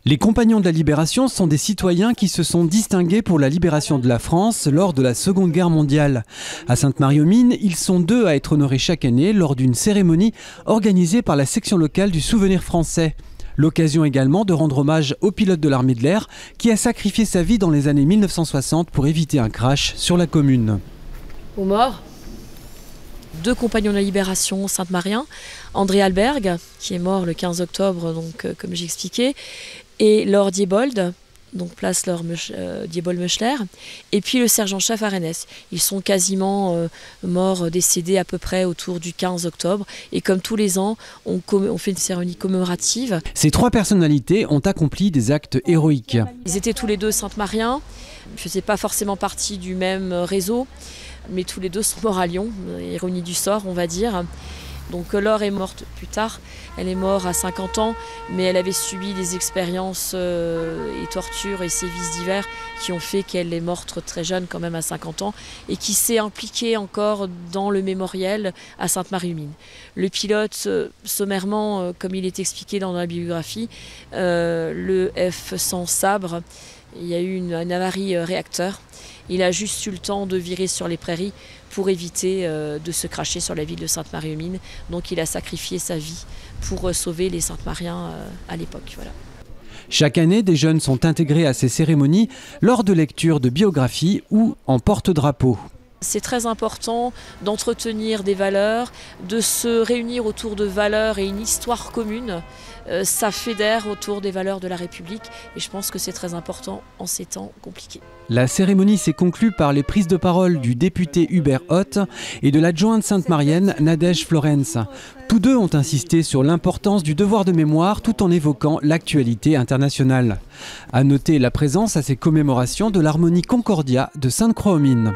Les Compagnons de la Libération sont des citoyens qui se sont distingués pour la libération de la France lors de la Seconde Guerre mondiale. À Sainte-Marie-aux-Mines, ils sont 2 à être honorés chaque année lors d'une cérémonie organisée par la section locale du Souvenir français. L'occasion également de rendre hommage au pilote de l'armée de l'air qui a sacrifié sa vie dans les années 1960 pour éviter un crash sur la commune. Aux morts, 2 compagnons de la Libération sainte-mariens, André Alberg, qui est mort le 15 octobre, donc, comme j'ai expliqué, et Laure Diebold, donc place Laure Diebold-Meuchler, et puis le sergent-chef Arénès. Ils sont quasiment morts, décédés à peu près autour du 15 octobre. Et comme tous les ans, on fait une cérémonie commémorative. Ces 3 personnalités ont accompli des actes héroïques. Ils étaient tous les 2 sainte-mariens. Ils ne faisaient pas forcément partie du même réseau, mais tous les 2 sont morts à Lyon. Ironie du sort, on va dire. Donc Laure est morte plus tard, elle est morte à 50 ans, mais elle avait subi des expériences et tortures et sévices divers qui ont fait qu'elle est morte très jeune, quand même à 50 ans, et qui s'est impliquée encore dans le mémorial à Sainte-Marie-aux-Mines. Le pilote, sommairement, comme il est expliqué dans la biographie, le F-100 Sabre, il y a eu une avarie réacteur. Il a juste eu le temps de virer sur les prairies pour éviter de se cracher sur la ville de Sainte-Marie-aux-Mines. Donc il a sacrifié sa vie pour sauver les Sainte-Mariens à l'époque. Voilà. Chaque année, des jeunes sont intégrés à ces cérémonies lors de lectures de biographies ou en porte-drapeau. C'est très important d'entretenir des valeurs, de se réunir autour de valeurs et une histoire commune. Ça fédère autour des valeurs de la République et je pense que c'est très important en ces temps compliqués. La cérémonie s'est conclue par les prises de parole du député Hubert Ott et de l'adjointe sainte-marienne Nadège Florenz. Tous 2 ont insisté sur l'importance du devoir de mémoire tout en évoquant l'actualité internationale. À noter la présence à ces commémorations de l'harmonie Concordia de Sainte-Croix-aux-Mines.